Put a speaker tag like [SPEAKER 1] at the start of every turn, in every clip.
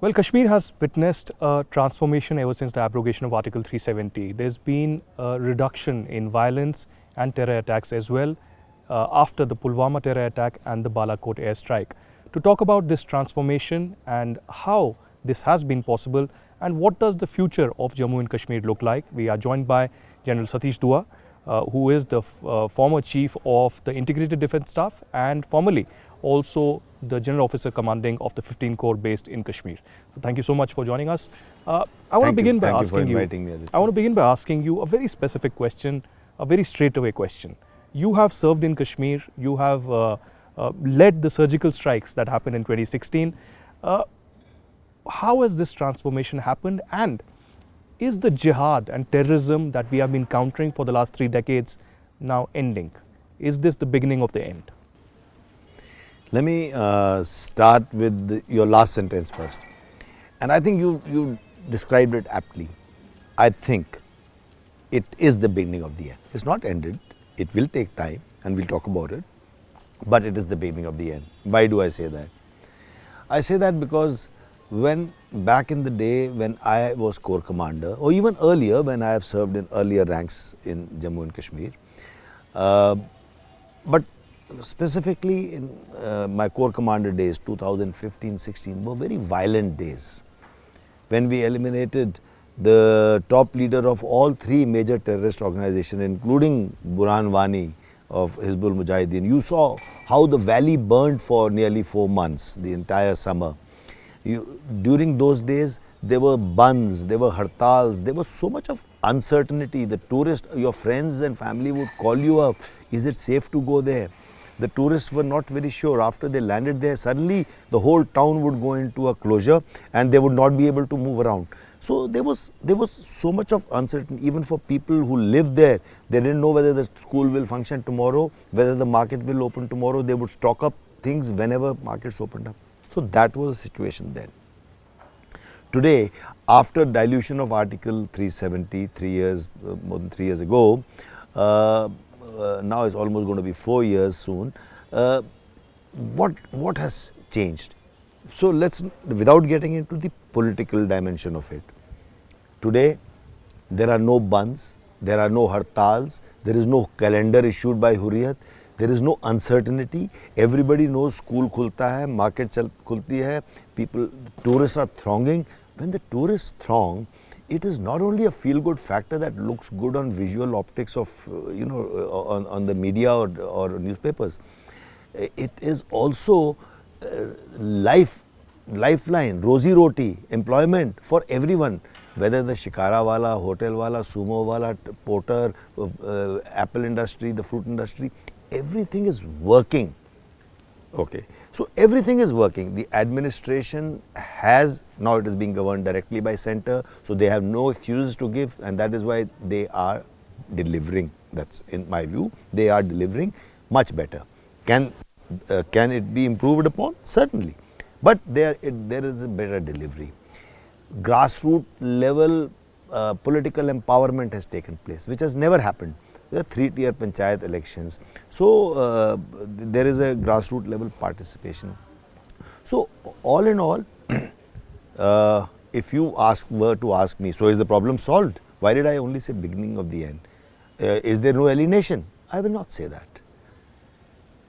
[SPEAKER 1] Well, Kashmir has witnessed a transformation ever since the abrogation of Article 370. There's been a reduction in violence and terror attacks as well after the Pulwama terror attack and the Balakot airstrike. To talk about this transformation and how this has been possible and what does the future of Jammu and Kashmir look like, we are joined by General Satish Dua, who is the former chief of the Integrated Defence Staff and formerly also the General Officer commanding of the 15 Corps based in Kashmir. So thank you so much for joining us. I want to begin by asking you a very specific question, a very straightaway question. You have served in Kashmir, you have led the surgical strikes that happened in 2016. How has this transformation happened, and is the jihad and terrorism that we have been countering for the last 3 decades now ending? Is this the beginning of the end?
[SPEAKER 2] Let me start with your last sentence first. And I think you described it aptly. I think it is the beginning of the end. It's not ended. It will take time and we'll talk about it. But it is the beginning of the end. Why do I say that? I say that because when back in the day when I was Corps Commander, or even earlier when I have served in earlier ranks in Jammu and Kashmir, but specifically in my Corps Commander days, 2015-16, were very violent days. When we eliminated the top leader of all 3 major terrorist organizations, including Burhan Wani of Hizbul Mujahideen, you saw how the valley burned for nearly 4 months, the entire summer. During those days, there were bunds, there were hartals, there was so much of uncertainty. The tourists, your friends and family would call you up, is it safe to go there? The tourists were not very sure. After they landed there, suddenly the whole town would go into a closure and they would not be able to move around. So there was so much of uncertainty, even for people who lived there. They didn't know whether the school will function tomorrow, whether the market will open tomorrow. They would stock up things whenever markets opened up. So that was the situation then. Today, after dilution of Article 370, more than 3 years ago, now it's almost going to be 4 years soon. What has changed? So let's, without getting into the political dimension of it, today there are no bunds, there are no hartals, there is no calendar issued by Hurriyat, there is no uncertainty. Everybody knows school khulta hai, market khulti hai, people, tourists are thronging. When the tourists throng, it is not only a feel-good factor that looks good on visual optics of, on the media or newspapers. It is also lifeline, rosy roti, employment for everyone, whether the shikara wala, hotel wala, sumo wala, porter, apple industry, the fruit industry, everything is working. Okay. So everything is working. The administration has, now it is being governed directly by centre, so they have no excuses to give, and that is why they are delivering. That's in my view, they are delivering much better. Can it be improved upon? Certainly. But there is a better delivery. Grassroots level political empowerment has taken place, which has never happened. There are 3-tier panchayat elections. So there is a grassroots level participation. So all in all, if you were to ask me, so is the problem solved? Why did I only say beginning of the end? Is there no alienation? I will not say that.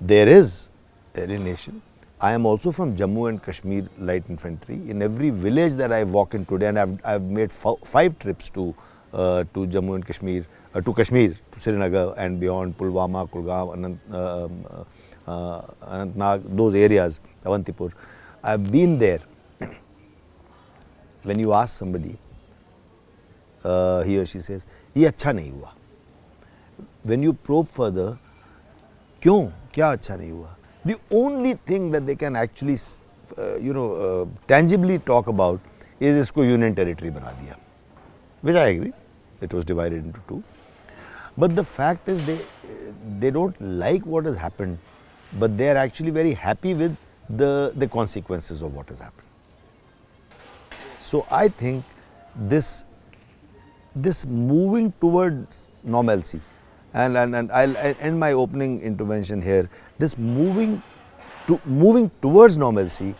[SPEAKER 2] There is alienation. I am also from Jammu and Kashmir Light Infantry. In every village that I walk in today, and I've made 5 trips to Jammu and Kashmir, to Srinagar and beyond, Pulwama, Kulgam, Anantnag, those areas, Avantipur. I've been there. When you ask somebody, he or she says, "Ye acha nahi hua." When you probe further, "Kyun? Kya acha nahi hua?" The only thing that they can actually, tangibly talk about is isko union territory bana diya, which I agree. It was divided into 2. But the fact is they don't like what has happened, but they are actually very happy with the consequences of what has happened. So I think this moving towards normalcy, and I'll end my opening intervention here, this moving towards normalcy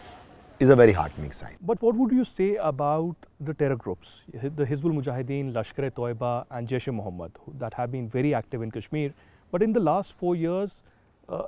[SPEAKER 2] is a very heartening sign.
[SPEAKER 1] But what would you say about the terror groups, the Hizbul Mujahideen, Lashkar-e-Toiba and Jaish-e-Mohammed, that have been very active in Kashmir? But in the last 4 years,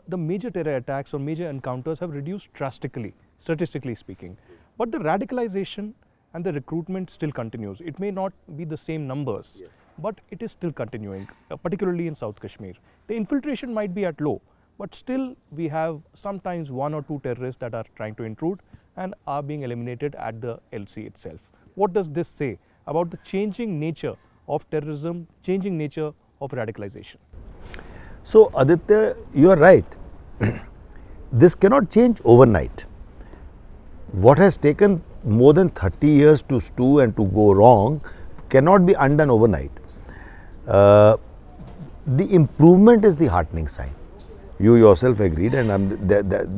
[SPEAKER 1] the major terror attacks or major encounters have reduced drastically, statistically speaking. But the radicalization and the recruitment still continues. It may not be the same numbers, but it is still continuing, particularly in South Kashmir. The infiltration might be at low, but still we have sometimes 1 or 2 terrorists that are trying to intrude and are being eliminated at the LC itself. What does this say about the changing nature of terrorism, changing nature of radicalization?
[SPEAKER 2] So Aditya, you are right. This cannot change overnight. What has taken more than 30 years to stew and to go wrong cannot be undone overnight. The improvement is the heartening sign. You yourself agreed, and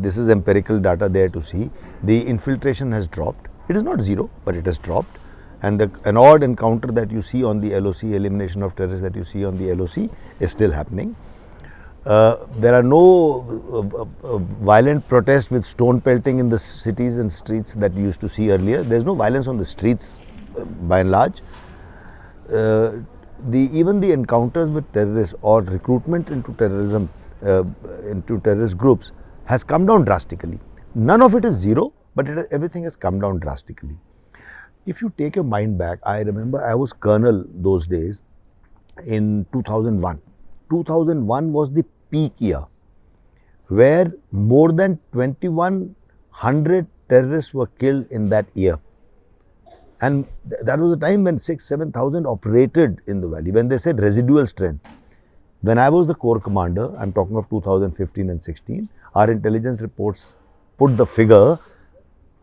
[SPEAKER 2] this is empirical data there to see. The infiltration has dropped. It is not zero, but it has dropped. And an odd encounter that you see on the LOC, elimination of terrorists that you see on the LOC, is still happening. There are no violent protests with stone pelting in the cities and streets that you used to see earlier. There is no violence on the streets by and large. Even the encounters with terrorists or recruitment into terrorism, into terrorist groups, has come down drastically. None of it is zero, but everything has come down drastically. If you take your mind back, I remember I was colonel those days in 2001. 2001 was the peak year where more than 2,100 terrorists were killed in that year. And that was the time when 6,000-7,000 operated in the valley, when they said residual strength. When I was the corps commander, I'm talking of 2015 and 16, our intelligence reports put the figure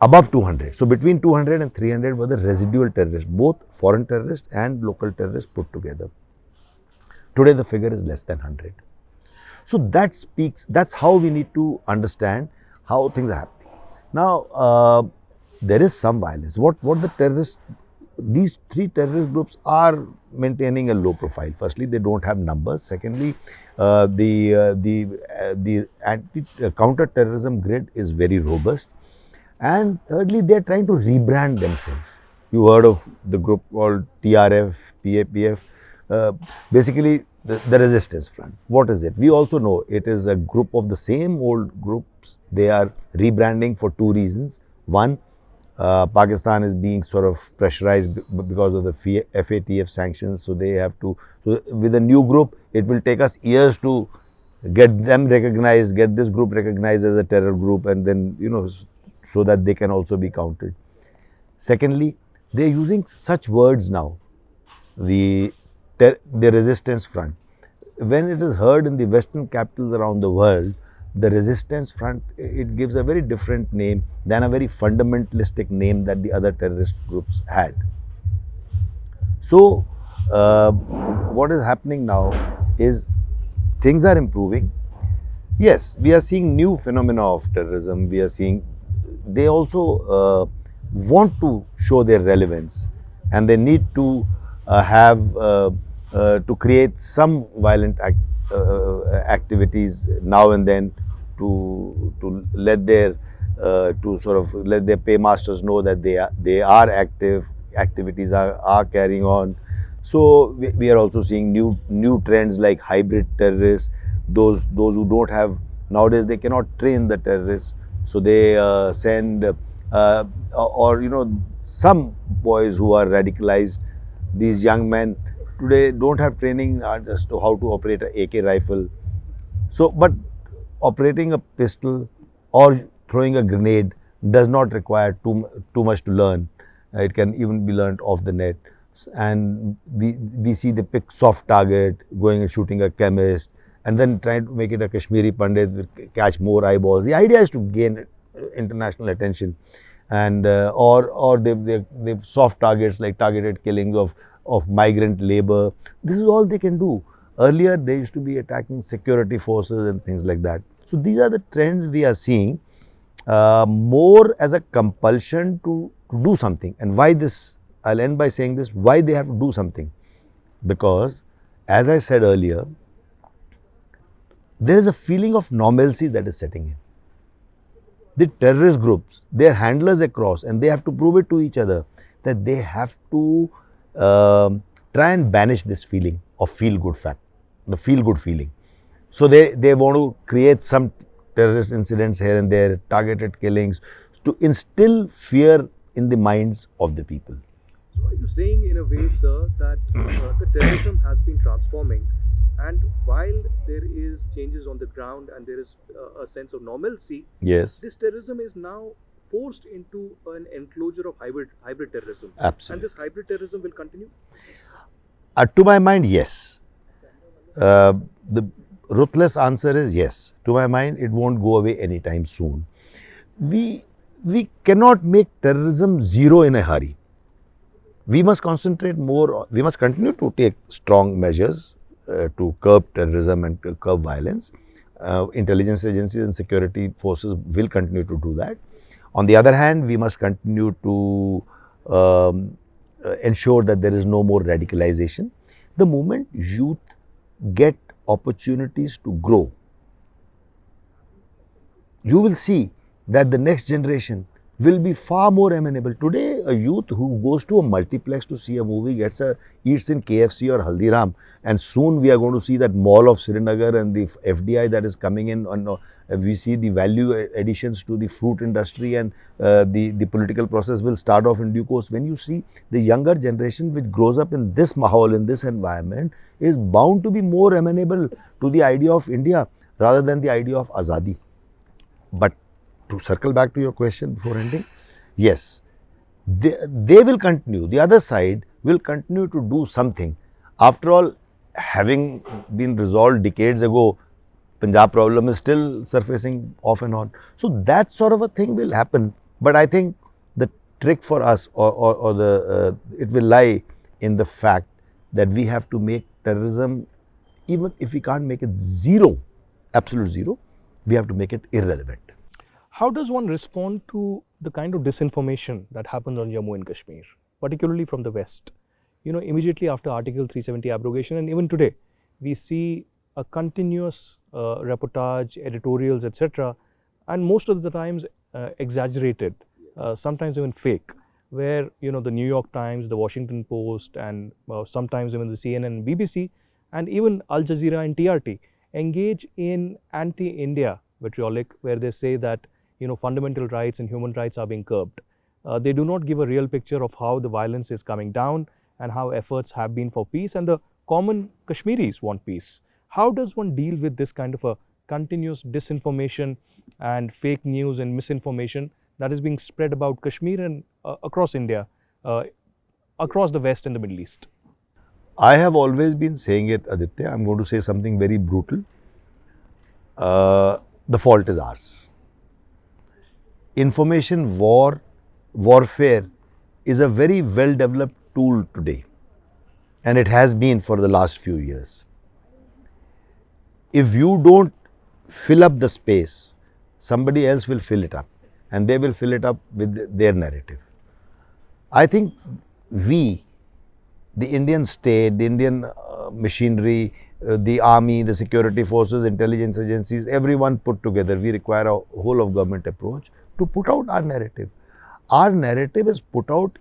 [SPEAKER 2] above 200. So between 200 and 300 were the residual terrorists, both foreign terrorists and local terrorists put together. Today the figure is less than 100. So that speaks, that's how we need to understand how things are happening. Now, there is some violence. What the terrorists, these 3 terrorist groups are maintaining a low profile. Firstly, they don't have numbers. Secondly, the counter-terrorism grid is very robust. And thirdly, they are trying to rebrand themselves. You heard of the group called TRF, PAPF. Basically, the resistance front. What is it? We also know it is a group of the same old groups. They are rebranding for 2 reasons. One, Pakistan is being sort of pressurized because of the FATF sanctions. So they have to, so with a new group, it will take us years to get them recognized, get this group recognized as a terror group, and then, so that they can also be counted. Secondly, they are using such words now, the resistance front. When it is heard in the Western capitals around the world, the resistance front, it gives a very different name than a very fundamentalistic name that the other terrorist groups had. So, what is happening now is things are improving. Yes, we are seeing new phenomena of terrorism. We are seeing, they also want to show their relevance, and they need to to create some violent activities now and then to let their let their paymasters know that they are active, activities are carrying on. So we are also seeing new trends like hybrid terrorists. Those who don't have, nowadays they cannot train the terrorists, so they send or some boys who are radicalized, these young men today don't have training as to how to operate an AK rifle. So, but operating a pistol or throwing a grenade does not require too much to learn. It can even be learned off the net. And we see they pick soft target, going and shooting a chemist, and then trying to make it a Kashmiri Pandit, catch more eyeballs. The idea is to gain international attention, and or they've soft targets like targeted killings of migrant labor. This is all they can do. Earlier, they used to be attacking security forces and things like that. So these are the trends we are seeing, more as a compulsion to do something. And why this? I'll end by saying this: why they have to do something? Because, as I said earlier, there is a feeling of normalcy that is setting in. the terrorist groups, their handlers across, and they have to prove it to each other that they have to try and banish this feeling of feel-good fact, the feel-good feeling. So they want to create some terrorist incidents here and there, targeted killings, to instill fear in the minds of the people.
[SPEAKER 1] So are you saying in a way, sir, that the terrorism has been transforming, and while there is changes on the ground and there is a sense of normalcy,
[SPEAKER 2] Yes,
[SPEAKER 1] this terrorism is now forced into an enclosure of hybrid terrorism, and
[SPEAKER 2] absolutely.
[SPEAKER 1] this hybrid terrorism will continue?
[SPEAKER 2] To my mind, yes. The ruthless answer is yes. To my mind, it won't go away anytime soon. We we cannot make terrorism zero in a hurry. We must concentrate more. We must continue to take strong measures to curb terrorism and to curb violence. Intelligence agencies and security forces will continue to do that. On the other hand, we must continue to ensure that there is no more radicalization. The moment youth get opportunities to grow, you will see that the next generation will be far more amenable. Today, a youth who goes to a multiplex to see a movie eats in KFC or Haldiram, and soon we are going to see that mall of Srinagar and the FDI that is coming in. We see the value additions to the fruit industry, and the political process will start off in due course. When you see the younger generation which grows up in this mahal, in this environment, is bound to be more amenable to the idea of India rather than the idea of Azadi. But to circle back to your question before ending, yes, they will continue. The other side will continue to do something. After all, having been resolved decades ago, Punjab problem is still surfacing off and on. So that sort of a thing will happen. But I think the trick for us, or the it will lie in the fact that we have to make terrorism, even if we can't make it zero, absolute zero, we have to make it irrelevant.
[SPEAKER 1] How does one respond to the kind of disinformation that happens on Jammu and Kashmir, particularly from the West? You know, immediately after Article 370 abrogation, and even today, we see a continuous reportage, editorials, etc., and most of the times exaggerated, sometimes even fake, where the New York Times, the Washington Post, and sometimes even the CNN, BBC, and even Al Jazeera and TRT engage in anti-India vitriolic, where they say that fundamental rights and human rights are being curbed. They do not give a real picture of how the violence is coming down and how efforts have been for peace, and the common Kashmiris want peace. How does one deal with this kind of a continuous disinformation and fake news and misinformation that is being spread about Kashmir and across India, across the West and the Middle East?
[SPEAKER 2] I have always been saying it, Aditya. I'm going to say something very brutal. The fault is ours. Information warfare is a very well developed tool today, and it has been for the last few years. If you don't fill up the space, somebody else will fill it up, and they will fill it up with their narrative. I think we, the Indian state, the Indian machinery, the army, the security forces, intelligence agencies, everyone put together, we require a whole of government approach to put out our narrative. Our narrative is put out,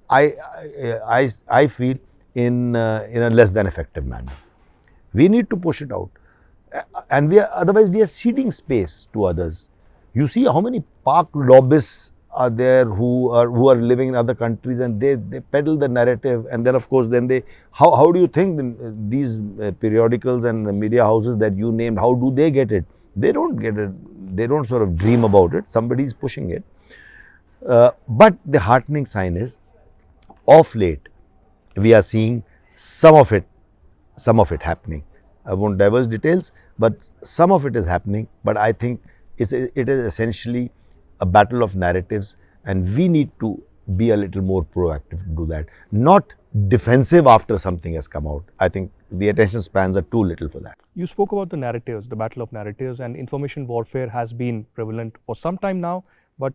[SPEAKER 2] I feel, in a less than effective manner. We need to push it out, and otherwise we are ceding space to others. You see how many park lobbyists are there who are living in other countries, and they peddle the narrative, and then of course how do you think these periodicals and media houses that you named, how do they get it? They don't get it. They don't sort of dream about it. Somebody is pushing it. But the heartening sign is, of late, we are seeing some of it happening. I won't divulge details, but some of it is happening. But I think it is essentially a battle of narratives, and we need to be a little more proactive to do that. Not defensive after something has come out. I think the attention spans are too little for that.
[SPEAKER 1] You spoke about the narratives, the battle of narratives, and information warfare has been prevalent for some time now, but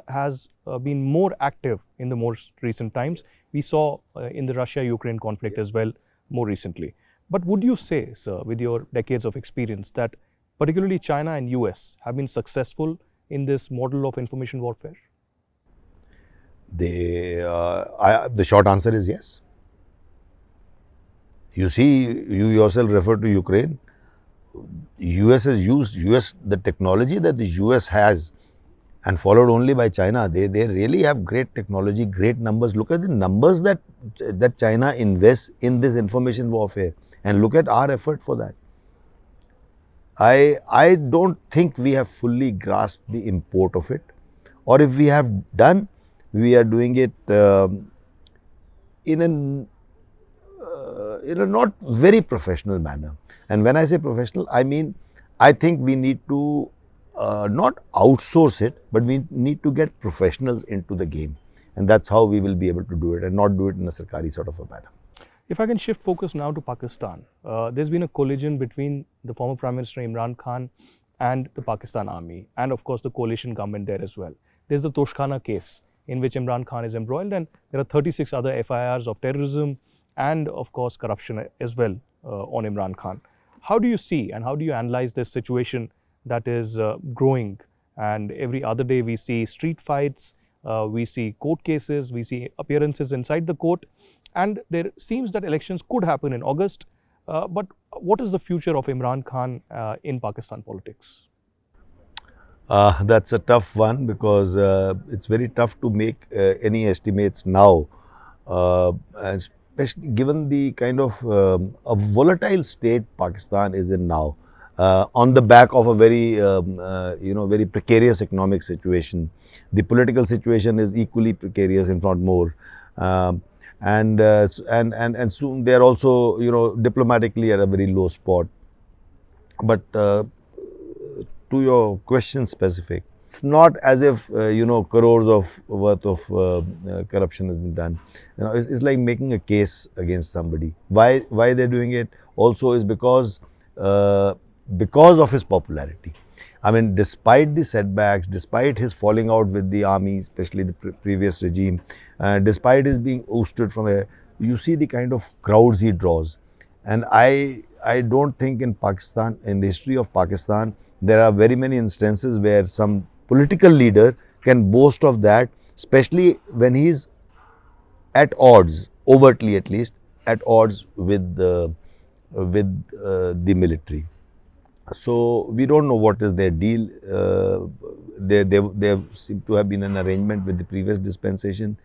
[SPEAKER 1] has been more active in the most recent times. We saw in the Russia-Ukraine conflict as well more recently. But would you say, sir, with your decades of experience, that particularly China and US have been successful in this model of information warfare?
[SPEAKER 2] The short answer is yes. You see, you yourself refer to Ukraine. US has used the technology that the US has and followed only by China. They really have great technology, great numbers. Look at the numbers that China invests in this information warfare, and look at our effort for that. I don't think we have fully grasped the import of it, or if we have done, we are doing it in a not very professional manner. And when I say professional, I mean I think we need to not outsource it, but we need to get professionals into the game, and that's how we will be able to do it, and not do it in a sarkari sort of a manner.
[SPEAKER 1] If I can shift focus now to Pakistan, there's been a collision between the former Prime Minister Imran Khan and the Pakistan army, and of course the coalition government there as well. There's the Toshkhana case in which Imran Khan is embroiled, and there are 36 other FIRs of terrorism and of course corruption as well on Imran Khan. How do you see and how do you analyze this situation that is growing, and every other day we see street fights, we see court cases, we see appearances inside the court, and there seems that elections could happen in August. But what is the future of Imran Khan in Pakistan politics?
[SPEAKER 2] That's a tough one, because it's very tough to make any estimates now, especially given the kind of a volatile state Pakistan is in now, on the back of a very very precarious economic situation. The political situation is equally precarious, if not more. And soon they are also diplomatically at a very low spot. But to your question specific, it's not as if crores of worth of corruption has been done. It's like making a case against somebody. Why they're doing it also is because of his popularity. I mean, despite the setbacks, despite his falling out with the army, especially the previous regime, despite his being ousted from a, you see the kind of crowds he draws. And I don't think in Pakistan, in the history of Pakistan, there are very many instances where some political leader can boast of that, especially when he's at odds, overtly at least, at odds with the military. So we don't know what is their deal. There seem to have been an arrangement with the previous dispensation.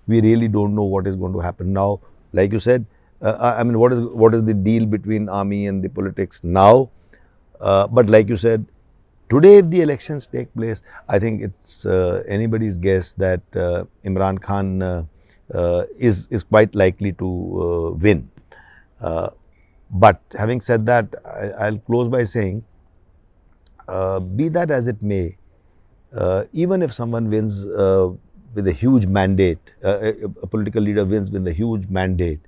[SPEAKER 2] We really don't know what is going to happen now. Like you said, I mean, what is the deal between army and the politics now? But like you said, today if the elections take place, I think it's anybody's guess that Imran Khan is quite likely to win. But having said that, I'll close by saying, be that as it may, even if someone wins with a huge mandate, a political leader wins with a huge mandate,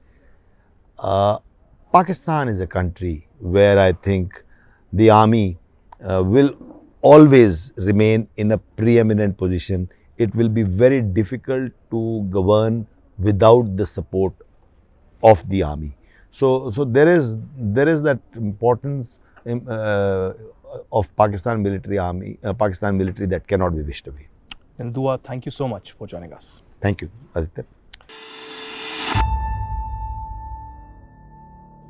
[SPEAKER 2] Pakistan is a country where I think the army will always remain in a preeminent position. It will be very difficult to govern without the support of the army. So there is that importance of Pakistan military that cannot be wished away.
[SPEAKER 1] And Dua, thank you so much for joining us.
[SPEAKER 2] Thank you, Aditya.